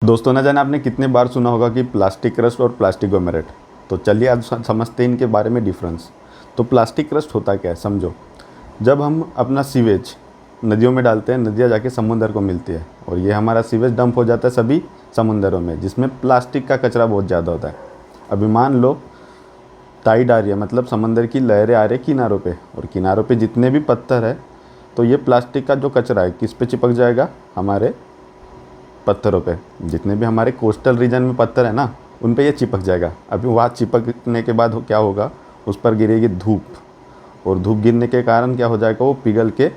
दोस्तों, न जाने आपने कितने बार सुना होगा कि प्लास्टिक क्रस्ट और प्लास्टिकोमेरेट। तो चलिए आज समझते हैं इनके बारे में डिफरेंस। तो प्लास्टिक क्रस्ट होता क्या है समझो। जब हम अपना सीवेज नदियों में डालते हैं, नदियाँ जाके समुंदर को मिलती है और ये हमारा सीवेज डंप हो जाता है सभी समुंदरों में, जिसमें प्लास्टिक का कचरा बहुत ज़्यादा होता है। अभी मान लो टाइड आ रही है, मतलब समंदर की लहरें आ रही है किनारों पे, और किनारों पे जितने भी पत्थर है तो ये प्लास्टिक का जो कचरा है किस पे चिपक जाएगा, हमारे पत्थरों पे। जितने भी हमारे कोस्टल रीजन में पत्थर है ना, उन पे ये चिपक जाएगा। अभी वहाँ चिपकने के बाद क्या होगा, उस पर गिरेगी धूप, और धूप गिरने के कारण क्या हो जाएगा, वो पिघल के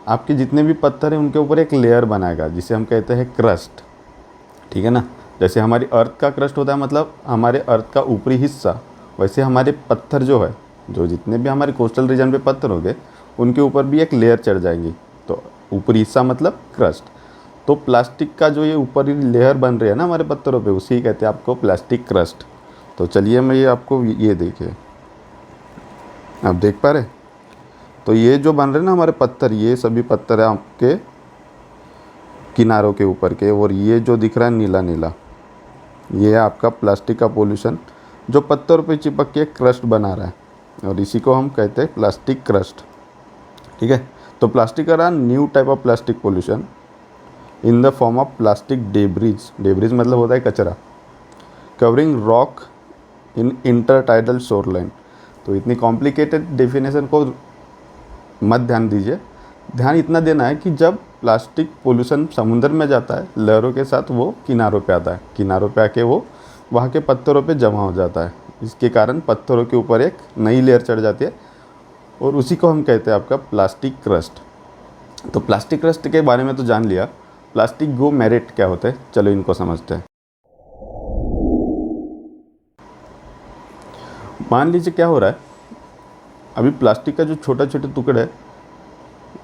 आपके जितने भी पत्थर हैं उनके ऊपर एक लेयर बनाएगा, जिसे हम कहते हैं क्रस्ट। ठीक है ना। जैसे हमारी अर्थ का क्रस्ट होता है, मतलब हमारे अर्थ का ऊपरी हिस्सा, वैसे हमारे पत्थर जो है, जो जितने भी हमारे कोस्टल रीजन पे पत्थर हो गए, उनके ऊपर भी एक लेयर चढ़ जाएंगी। तो ऊपरी हिस्सा मतलब क्रस्ट। तो प्लास्टिक का जो ये ऊपरी लेयर बन रही है ना हमारे पत्थरों पे, उसी कहते हैं आपको प्लास्टिक क्रस्ट। तो चलिए मैं ये आपको ये देखिए, आप देख पा रहे। तो ये जो बन रहे हैं ना हमारे पत्थर, ये सभी पत्थर है आपके किनारों के ऊपर के, और ये जो दिख रहा है नीला नीला, ये है आपका प्लास्टिक का पोल्यूशन जो पत्थर पे चिपक के क्रस्ट बना रहा है, और इसी को हम कहते हैं प्लास्टिक क्रस्ट। ठीक है। तो प्लास्टिक का new type of plastic pollution in the form of plastic debris. Debris मतलब होता है कचरा, कवरिंग रॉक इन इंटरटाइडल शोरलाइन। तो इतनी कॉम्प्लिकेटेड डेफिनेशन को मत ध्यान दीजिए। ध्यान इतना देना है कि जब प्लास्टिक पोल्यूशन समुद्र में जाता है, लहरों के साथ वो किनारों पे आता है, किनारों पे आके वो वहाँ के पत्थरों पे जमा हो जाता है। इसके कारण पत्थरों के ऊपर एक नई लेयर चढ़ जाती है, और उसी को हम कहते हैं आपका प्लास्टिक क्रस्ट। तो प्लास्टिक क्रस्ट के बारे में तो जान लिया। प्लास्टिकोमेरेट क्या होता है, चलो इनको समझते हैं। मान लीजिए क्या हो रहा है, अभी प्लास्टिक का जो छोटा छोटे टुकड़े है,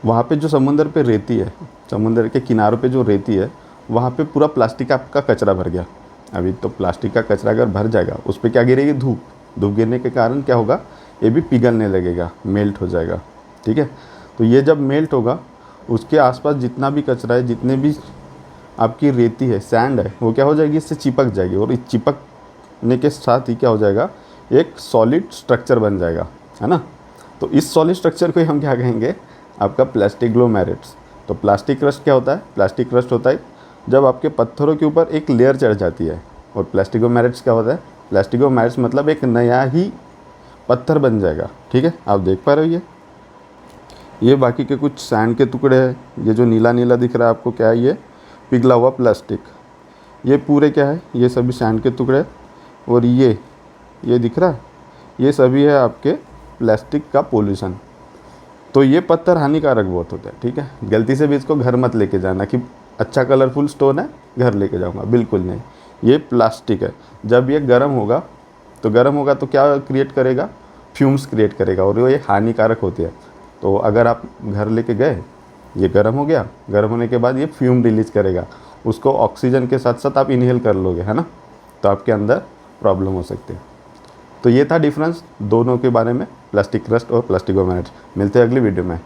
वहाँ पे जो समुंदर पे रेती है, समुंदर के किनारों पे जो रेती है, वहाँ पे पूरा प्लास्टिक का कचरा भर गया। अभी तो प्लास्टिक का कचरा अगर भर जाएगा, उस पर क्या गिरेगी, धूप। धूप गिरने के कारण क्या होगा, ये भी पिघलने लगेगा, मेल्ट हो जाएगा। ठीक है। तो ये जब मेल्ट होगा, उसके आसपास जितना भी कचरा है, जितने भी आपकी रेती है, सैंड है, वो क्या हो जाएगी, इससे चिपक जाएगी, और इस चिपकने के साथ ही क्या हो जाएगा, एक सॉलिड स्ट्रक्चर बन जाएगा, है ना। तो इस सॉलिड स्ट्रक्चर को ही हम क्या कहेंगे, आपका प्लास्टिकोमेरेट्स। तो प्लास्टिक क्रस्ट क्या होता है, प्लास्टिक क्रस्ट होता है जब आपके पत्थरों के ऊपर एक लेयर चढ़ जाती है। और प्लास्टिकोमेरेट्स क्या होता है, प्लास्टिकोमेरेट्स मतलब एक नया ही पत्थर बन जाएगा। ठीक है। आप देख पा रहे हो, ये बाकी के कुछ सैंड के टुकड़े हैं। ये जो नीला नीला दिख रहा है आपको, क्या है, ये पिघला हुआ प्लास्टिक। ये पूरे क्या है, ये सभी सैंड के टुकड़े। और ये दिख रहा है, ये सभी है आपके प्लास्टिक का पोल्यूशन। तो ये पत्थर हानिकारक बहुत होता है। ठीक है। गलती से भी इसको घर मत लेके जाना कि अच्छा कलरफुल स्टोन है घर लेके जाऊंगा, बिल्कुल नहीं। ये प्लास्टिक है। जब ये गर्म होगा तो क्या क्रिएट करेगा, फ्यूम्स क्रिएट करेगा, और ये हानिकारक होती है। तो अगर आप घर लेके गए, ये गर्म हो गया, गर्म होने के बाद ये फ्यूम रिलीज करेगा, उसको ऑक्सीजन के साथ साथ आप इनहेल कर लोगे, है ना। तो आपके अंदर प्रॉब्लम हो सकती है। तो ये था डिफरेंस दोनों के बारे में, प्लास्टिक क्रस्ट और प्लास्टिकोमेरेट। मिलते हैं अगली वीडियो में।